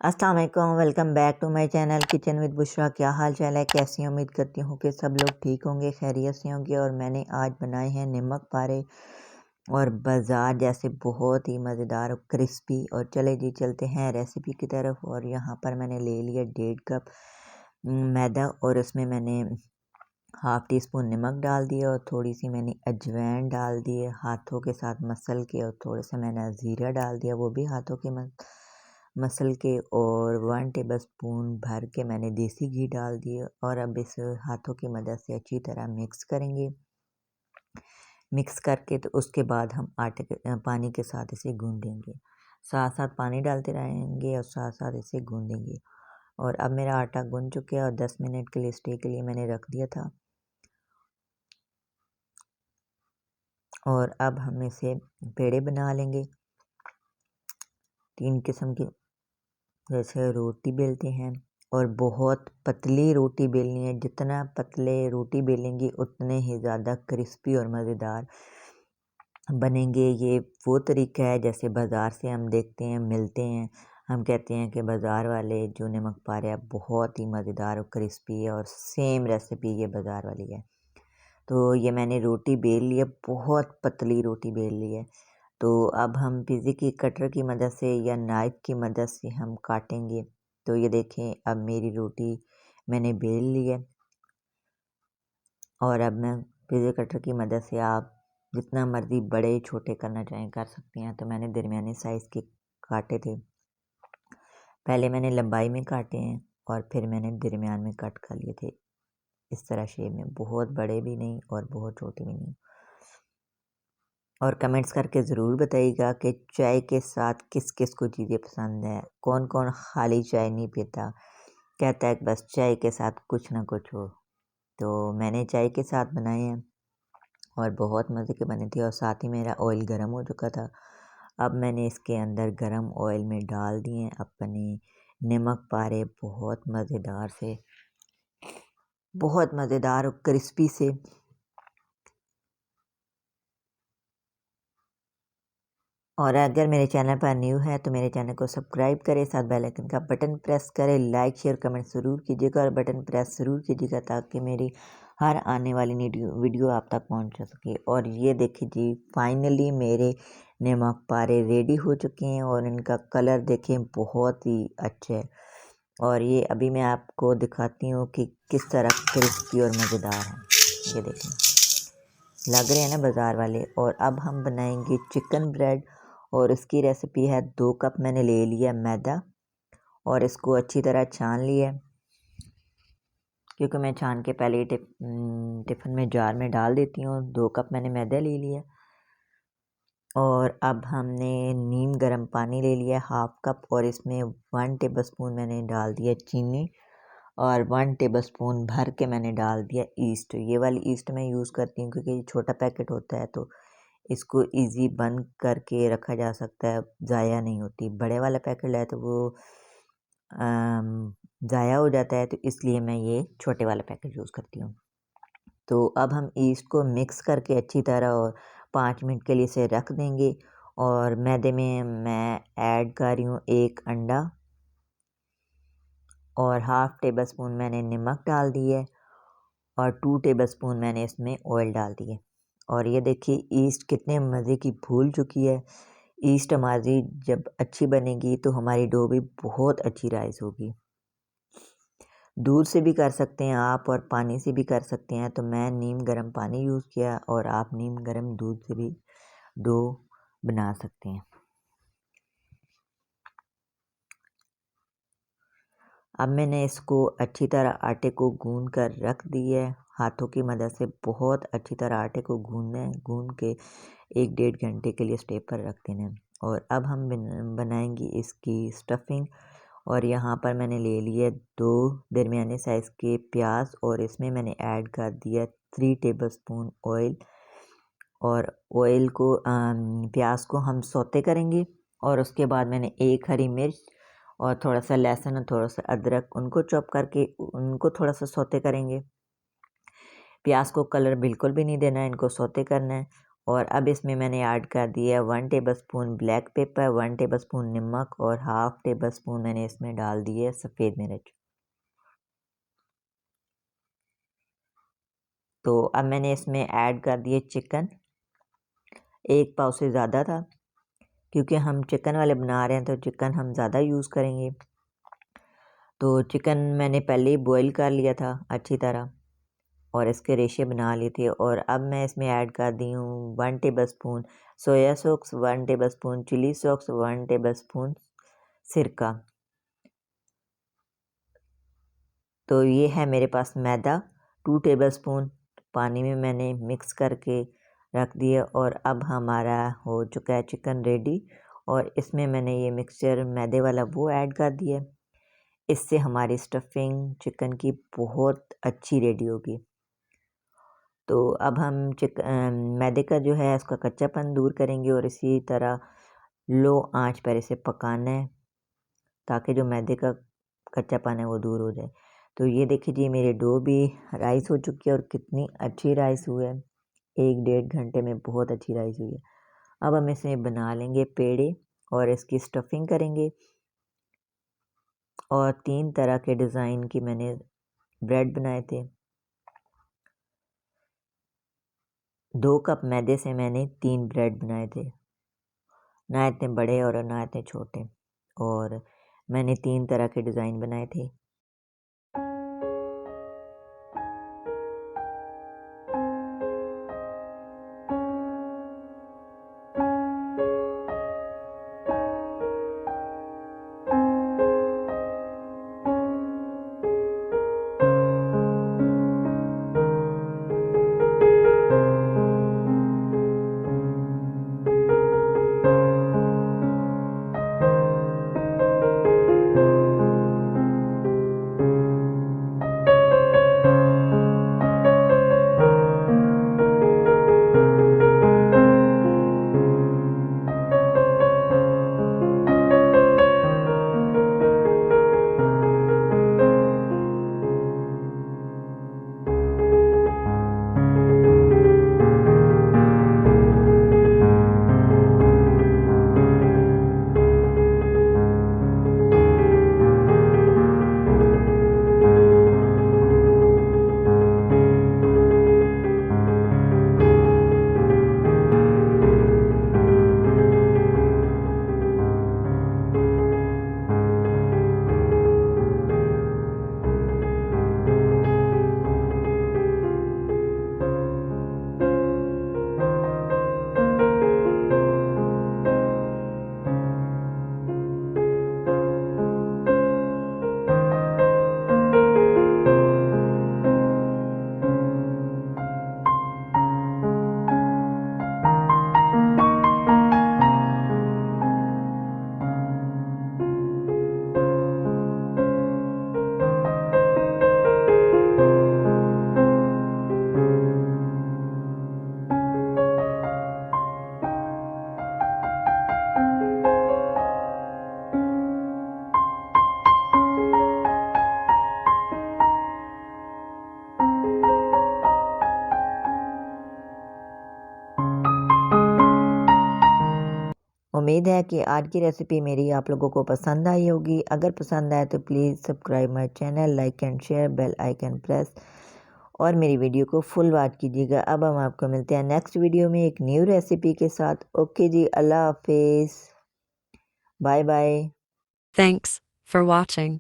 अस्सलाम वालेकुम, welcome back to my channel kitchen with Bushra. क्या हाल चाल है, कैसी उम्मीद करती हूँ कि सब लोग ठीक होंगे, खैरियत से होंगे। और मैंने आज बनाए हैं नमक पारे और बाज़ार जैसे बहुत ही मज़ेदार और क्रिस्पी। और चले जी चलते हैं रेसिपी की तरफ। और यहाँ पर मैंने ले लिया 1.5 कप मैदा और उसमें मैंने हाफ़ टी स्पून नमक डाल दिया और थोड़ी सी मैंने अजवाइन डाल दी है हाथों के साथ मसल के। और थोड़ा सा मैंने ज़ीरा डाल दिया, वो भी हाथों के मसल के। और 1 टेबल स्पून भर के मैंने देसी घी डाल दिया। और अब इस हाथों की मदद से अच्छी तरह मिक्स करेंगे। मिक्स करके तो उसके बाद हम पानी के साथ इसे गूंदेंगे, साथ साथ पानी डालते रहेंगे और साथ साथ इसे गूंदेंगे। और अब मेरा आटा गूंद चुका है और 10 मिनट के लिए स्टे के लिए मैंने रख दिया था। और अब हम इसे पेड़े बना लेंगे 3 किस्म की, जैसे रोटी बेलते हैं। और बहुत पतली रोटी बेलनी है, जितना पतले रोटी बेलेंगी उतने ही ज़्यादा क्रिस्पी और मज़ेदार बनेंगे। ये वो तरीका है जैसे बाज़ार से हम देखते हैं मिलते हैं। हम कहते हैं कि बाज़ार वाले जो नमक पारे हैं बहुत ही मज़ेदार और क्रिस्पी है, और सेम रेसिपी ये बाज़ार वाली है। तो ये मैंने रोटी बेल ली है, बहुत पतली रोटी बेल ली है। तो अब हम पिज़्ज़ा की कटर की मदद से या नाइफ़ की मदद से हम काटेंगे। तो ये देखें, अब मेरी रोटी मैंने बेल ली है। और अब मैं पिज़्ज़ा कटर की मदद से आप जितना मर्ज़ी बड़े छोटे करना चाहें कर सकते हैं। तो मैंने दरमियाने साइज़ के काटे थे, पहले मैंने लंबाई में काटे हैं और फिर मैंने दरमियान में कट कर लिए थे, इस तरह शेप में, बहुत बड़े भी नहीं और बहुत छोटे भी नहीं। और कमेंट्स करके ज़रूर बताइएगा कि चाय के साथ किस किस को चीज़ें पसंद है। कौन कौन खाली चाय नहीं पीता, कहता है कि बस चाय के साथ कुछ ना कुछ हो। तो मैंने चाय के साथ बनाए हैं और बहुत मज़े के बने थे। और साथ ही मेरा ऑयल गर्म हो चुका था। अब मैंने इसके अंदर गर्म ऑयल में डाल दिए अपने नमक पारे, बहुत मज़ेदार और क्रिस्पी से। और अगर मेरे चैनल पर न्यू है तो मेरे चैनल को सब्सक्राइब करें, साथ बेल आइकन का बटन प्रेस करें, लाइक शेयर कमेंट ज़रूर कीजिएगा और बटन प्रेस ज़रूर कीजिएगा ताकि मेरी हर आने वाली वीडियो आप तक पहुंच सके। और ये देखिए जी, फाइनली मेरे नमक पारे रेडी हो चुके हैं और इनका कलर देखें बहुत ही अच्छा है। और ये अभी मैं आपको दिखाती हूँ कि किस तरह क्रिस्पी और मज़ेदार है। ये देखें, लग रहे हैं ना बाज़ार वाले। और अब हम बनाएंगे चिकन ब्रेड और इसकी रेसिपी है 2 कप मैंने ले लिया मैदा और इसको अच्छी तरह छान लिया, क्योंकि मैं छान के पहले ही टिफ़िन में जार में डाल देती हूँ। 2 कप मैंने मैदा ले लिया। और अब हमने नीम गर्म पानी ले लिया हाफ़ कप और इसमें 1 टेबल स्पून मैंने डाल दिया चीनी और 1 टेबल स्पून भर के मैंने डाल दिया ईस्ट। ये वाली ईस्ट मैं यूज़ करती हूँ क्योंकि ये छोटा पैकेट होता है तो इसको इजी बंद करके रखा जा सकता है, ज़ाया नहीं होती। बड़े वाला पैकेट है तो वो ज़ाया हो जाता है, तो इसलिए मैं ये छोटे वाला पैकेट यूज़ करती हूँ। तो अब हम ईस्ट को मिक्स करके अच्छी तरह और 5 मिनट के लिए इसे रख देंगे। और मैदे में मैं ऐड कर रही हूँ 1 अंडा और हाफ़ टेबल स्पून मैंने नमक डाल दी है और 2 टेबल स्पून मैंने इसमें ऑयल डाल दिए। और ये देखिए ईस्ट कितने मज़े की फूल चुकी है। ईस्ट हमारी जब अच्छी बनेगी तो हमारी डो भी बहुत अच्छी राइस होगी। दूध से भी कर सकते हैं आप और पानी से भी कर सकते हैं। तो मैं नीम गर्म पानी यूज़ किया और आप नीम गर्म दूध से भी डो बना सकते हैं। अब मैंने इसको अच्छी तरह आटे को गूंद कर रख दिया है, हाथों की मदद से बहुत अच्छी तरह आटे को गूंदना है, गूंद के 1-1.5 घंटे के लिए स्टे पर रख देना है। और अब हम बनाएंगे इसकी स्टफिंग। और यहाँ पर मैंने ले लिए 2 दरमियाने साइज़ के प्याज और इसमें मैंने ऐड कर दिया 3 टेबल स्पून ऑयल। और ऑयल को प्याज को हम सौते करेंगे और उसके बाद मैंने 1 हरी मिर्च और थोड़ा सा लहसुन और थोड़ा सा अदरक उनको चॉप करके उनको थोड़ा सा सौते करेंगे। प्याज को कलर बिल्कुल भी नहीं देना है, इनको सौते करना है। और अब इसमें मैंने ऐड कर दिया 1 टेबलस्पून ब्लैक पेपर, 1 टेबलस्पून नमक और हाफ टेबलस्पून मैंने इसमें डाल दिए सफ़ेद मिर्च। तो अब मैंने इसमें ऐड कर दिए चिकन, 1 पाव से ज़्यादा था क्योंकि हम चिकन वाले बना रहे हैं तो चिकन हम ज़्यादा यूज़ करेंगे। तो चिकन मैंने पहले ही बॉईल कर लिया था अच्छी तरह और इसके रेशे बना लिए थे। और अब मैं इसमें ऐड कर दी हूँ 1 tablespoon soya sauce, 1 tablespoon chilli sauce, 1 tablespoon सिरका। तो ये है मेरे पास मैदा, 2 टेबलस्पून पानी में मैंने मिक्स करके रख दिया। और अब हमारा हो चुका है चिकन रेडी और इसमें मैंने ये मिक्सचर मैदे वाला वो ऐड कर दिया। इससे हमारी स्टफिंग चिकन की बहुत अच्छी रेडी होगी। तो अब हम मैदे का जो है उसका कच्चापन दूर करेंगे और इसी तरह लो आंच पर इसे पकाना है ताकि जो मैदे का कच्चापन है वो दूर हो जाए। तो ये देखिए जी मेरे डो भी राइस हो चुकी है और कितनी अच्छी राइस हुई है, 1 डेढ़ घंटे में बहुत अच्छी राइस हुई है। अब हम इसमें बना लेंगे पेड़े और इसकी स्टफिंग करेंगे। और 3 तरह के डिज़ाइन की मैंने ब्रेड बनाए थे। 2 कप मैदे से मैंने 3 ब्रेड बनाए थे, ना इतने बड़े और ना इतने छोटे। और मैंने 3 तरह के डिज़ाइन बनाए थे। उम्मीद है कि आज की रेसिपी मेरी आप लोगों को पसंद आई होगी। अगर पसंद आए तो please subscribe my channel, like and share, bell icon press और मेरी वीडियो को फुल वॉच कीजिएगा। अब हम आपको मिलते हैं नेक्स्ट वीडियो में एक न्यू रेसिपी के साथ। ओके जी, अल्लाह हाफिज़, bye bye. Thanks for watching.